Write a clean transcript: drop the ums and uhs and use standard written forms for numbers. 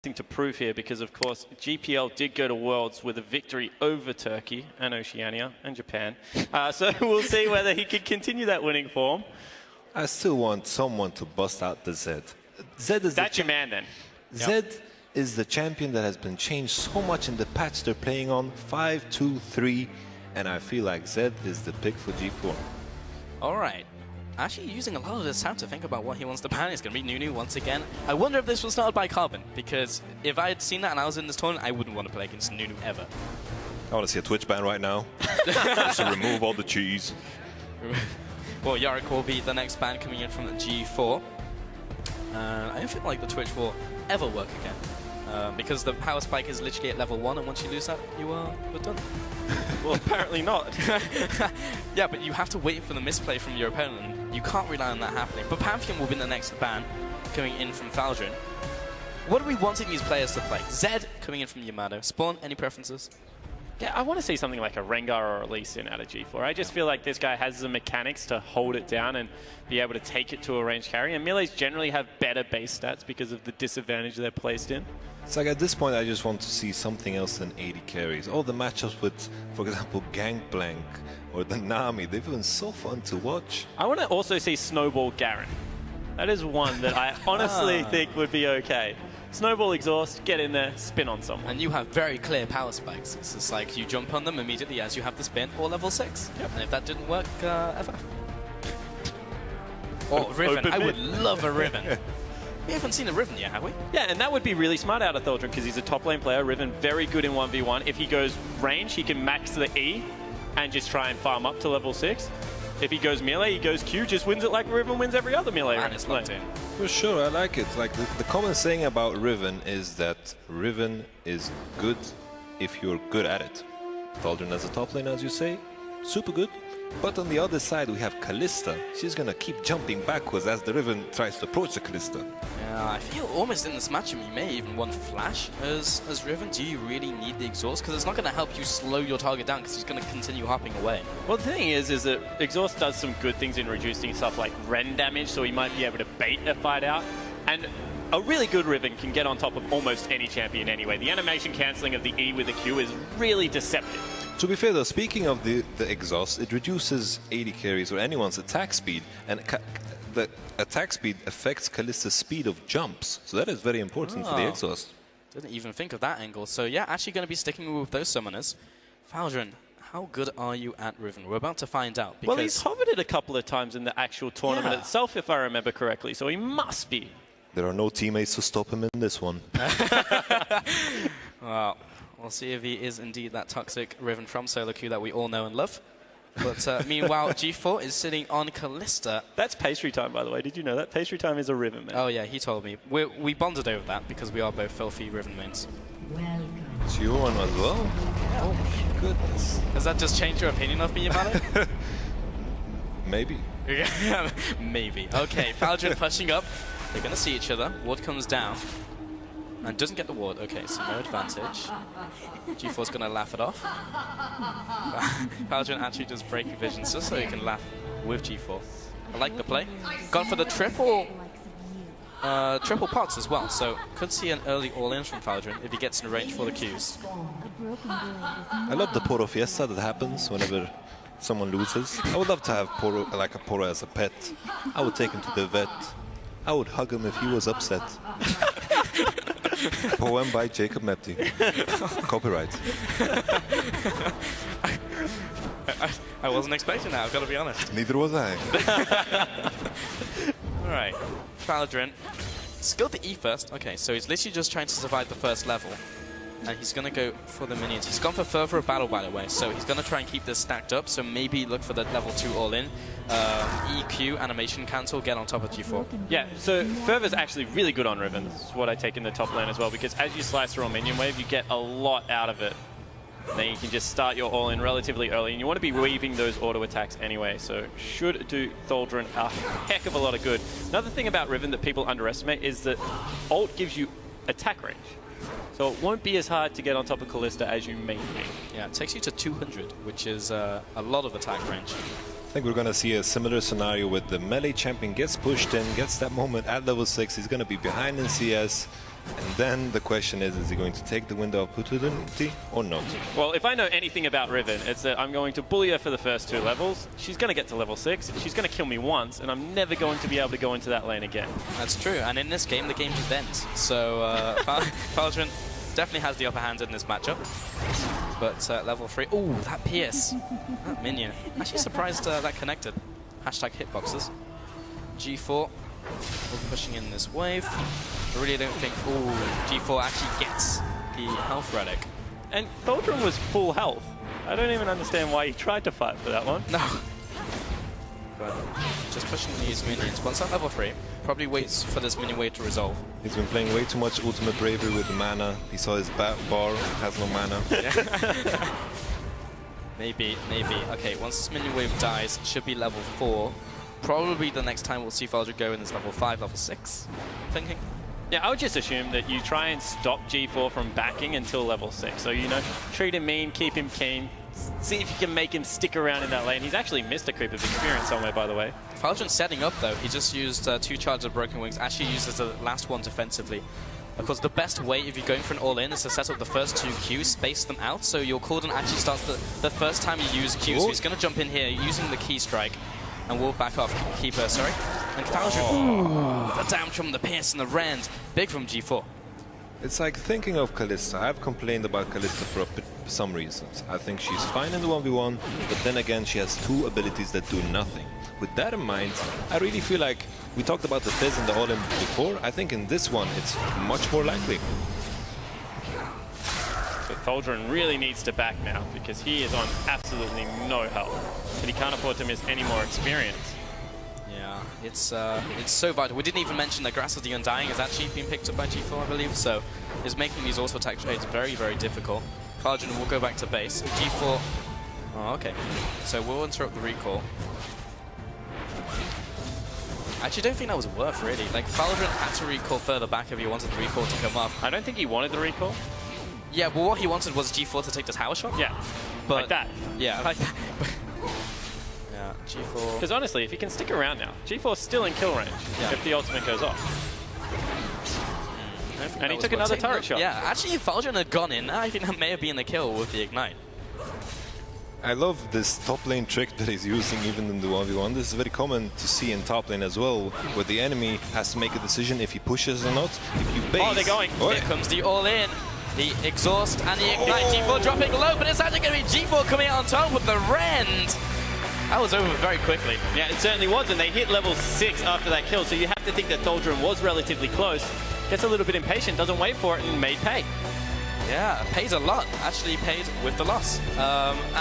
to prove here because, of course, GPL did go to Worlds with a victory over Turkey and Oceania and Japan. So we'll see whether he can continue that winning form. I still want someone to bust out the Z. That's your man then. Z is the champion that has been changed so much in the patch they're playing on. 5-2-3, and I feel like Z is the pick for G4. All right. Actually using a lot of this time to think about what he wants to ban. It's going to be Nunu once again. I wonder if this was started by Carbon, because if I had seen that and I was in this tournament, I wouldn't want to play against Nunu ever. I want to see a Twitch ban right now. Just to remove all the cheese. Well, Yorick will be the next ban coming in from the G4. I don't feel like the Twitch will ever work again. Because the power spike is literally at level 1, and once you lose that, you're done. Well, apparently not. Yeah, but you have to wait for the misplay from your opponent. You can't rely on that happening. But Pantheon will be the next ban coming in from THALDRIN. What are we wanting these players to play? Zed coming in from Yamato. Spawn, any preferences? Yeah, I want to see something like a Rengar or a Lee Sin out of G4. I just feel like this guy has the mechanics to hold it down and be able to take it to a range carry. And melees generally have better base stats because of the disadvantage they're placed in. It's like at this point I just want to see something else than 80 carries. All the matchups with, for example, Gangplank or the Nami, they've been so fun to watch. I want to also see Snowball Garen. That is one that I honestly think would be okay. Snowball exhaust, get in there, spin on someone. And you have very clear power spikes. It's just like you jump on them immediately as you have the spin, or level 6. Yep. And if that didn't work, FF. Or Riven. I would love a Riven. We haven't seen a Riven yet, have we? Yeah, and that would be really smart out of THALDRIN because he's a top lane player. Riven, very good in 1v1. If he goes range, he can max the E and just try and farm up to level 6. If he goes melee, he goes Q, just wins it like Riven wins every other melee And it's locked in. For sure, I like it. Like the common saying about Riven is that Riven is good if you're good at it. THALDRIN as a top lane, as you say, super good. But on the other side, we have Kalista. She's gonna keep jumping backwards as the Riven tries to approach the Kalista. Yeah, I feel almost in this matchup you may even want Flash as Riven. Do you really need the exhaust? Because it's not going to help you slow your target down because he's going to continue hopping away. Well, the thing is that exhaust does some good things in reducing stuff like Ren damage, so he might be able to bait a fight out. And a really good Riven can get on top of almost any champion anyway. The animation cancelling of the E with the Q is really deceptive. To be fair though, speaking of the exhaust, it reduces 80 carries or anyone's attack speed, and the attack speed affects Kalista's speed of jumps, so that is very important for the exhaust. Didn't even think of that angle. So yeah, actually going to be sticking with those summoners. THALDRIN, how good are you at Riven? We're about to find out. Well, he's hovered it a couple of times in the actual tournament itself, if I remember correctly, so he must be. There are no teammates to stop him in this one. Well, we'll see if he is indeed that toxic Riven from solo queue that we all know and love. But meanwhile, G4 is sitting on Kalista. That's pastry time, by the way. Did you know that? Pastry time is a Riven, man. Oh yeah, he told me. We bonded over that because we are both filthy Riven mains. Welcome. It's your one as well? Yeah. Oh my goodness. Does that just change your opinion of me about it? Maybe. Maybe. Okay, THALDRIN pushing up. They're going to see each other. Ward comes down. And doesn't get the ward. Okay, so no advantage. G4's going to laugh it off. THALDRIN actually does breaking visions just so he can laugh with G4. I like the play. Gone for the triple pots as well, so could see an early all-in from THALDRIN if he gets in range for the Qs. I love the Poro Fiesta that happens whenever someone loses. I would love to have Poro, like a Poro as a pet. I would take him to the vet. I would hug him if he was upset. Poem by Jacob Mepti. Copyright. I wasn't expecting that, I've got to be honest. Neither was I. Alright, THALDRIN. Let's go the E first. Okay, so he's literally just trying to survive the first level. And he's going to go for the minions. He's gone for Fervor of Battle, by the way, so he's going to try and keep this stacked up, so maybe look for the level 2 all-in. EQ, animation cancel, get on top of G4. Yeah, so Fervor's actually really good on Riven. This is what I take in the top lane as well, because as you slice through a minion wave, you get a lot out of it. And then you can just start your all-in relatively early, and you want to be weaving those auto attacks anyway, so should do THALDRIN a heck of a lot of good. Another thing about Riven that people underestimate is that ult gives you attack range. So it won't be as hard to get on top of Kalista as you may think. Yeah, it takes you to 200, which is a lot of attack range. I think we're going to see a similar scenario with the melee champion gets pushed in, gets that moment at level 6. He's going to be behind in CS. And then the question is he going to take the window of opportunity or not? Well, if I know anything about Riven, it's that I'm going to bully her for the first 2 levels. She's going to get to level 6. She's going to kill me once, and I'm never going to be able to go into that lane again. That's true, and in this game, the game just ends. So THALDRIN definitely has the upper hand in this matchup. But level 3, ooh, that Pierce, that minion. Actually surprised that connected. Hashtag hitboxes. G4, we're pushing in this wave. I really don't think, ooh, G4 actually gets the health relic. And THALDRIN was full health. I don't even understand why he tried to fight for that one. No. But just pushing these minions. Once at level 3, probably waits for this minion wave to resolve. He's been playing way too much Ultimate Bravery with the mana. He saw his bar, has no mana. Yeah. Maybe. Okay, once this minion wave dies, it should be level 4. Probably the next time we'll see THALDRIN go in is level 5, level 6, I'm thinking. Yeah, I would just assume that you try and stop G4 from backing until level 6. So, you know, treat him mean, keep him keen, see if you can make him stick around in that lane. He's actually missed a creep of experience somewhere, by the way. THALDRIN's setting up, though. He just used 2 charges of Broken Wings, actually used the last one defensively. Of course, the best way, if you're going for an all-in, is to set up the first 2 Qs, space them out, so your cooldown actually starts the first time you use Q. So he's going to jump in here using the key strike, and we'll back off. Keeper, sorry. And THALDRIN, ooh, the damage from the Pierce and the Rend. Big from G4. It's like thinking of Kalista. I've complained about Kalista for some reasons. I think she's fine in the 1v1, but then again she has 2 abilities that do nothing. With that in mind, I really feel like we talked about the Fizz and the all-in before. I think in this one it's much more likely. So THALDRIN really needs to back now because he is on absolutely no health. And he can't afford to miss any more experience. Yeah, it's so vital. We didn't even mention that Grass of the Undying has actually been picked up by G4, I believe, so it's making these auto attack trades very, very difficult. THALDRIN will go back to base. G4, oh, okay. So we'll interrupt the recall. I actually don't think that was worth, really. Like, THALDRIN had to recall further back if he wanted the recall to come up. I don't think he wanted the recall. Yeah, well, what he wanted was G4 to take the tower shot. Yeah, but like that. Yeah, like that. Yeah, G4. Because honestly, if he can stick around now, G4's still in kill range if the ultimate goes off. And he took another turret shot. Yeah, actually, if THALDRIN had gone in, I think that may have been the kill with the Ignite. I love this top lane trick that he's using even in the 1v1. This is very common to see in top lane as well, where the enemy has to make a decision if he pushes or not. If you base... Oh, they're going. Here comes the all-in. The exhaust and the Ignite. G4 dropping low, but it's actually going to be G4 coming out on top with the Rend. That was over very quickly. Yeah, it certainly was, and they hit level 6 after that kill, so you have to think that THALDRIN was relatively close. Gets a little bit impatient, doesn't wait for it, and made pay. Yeah, pays a lot. Actually paid with the loss.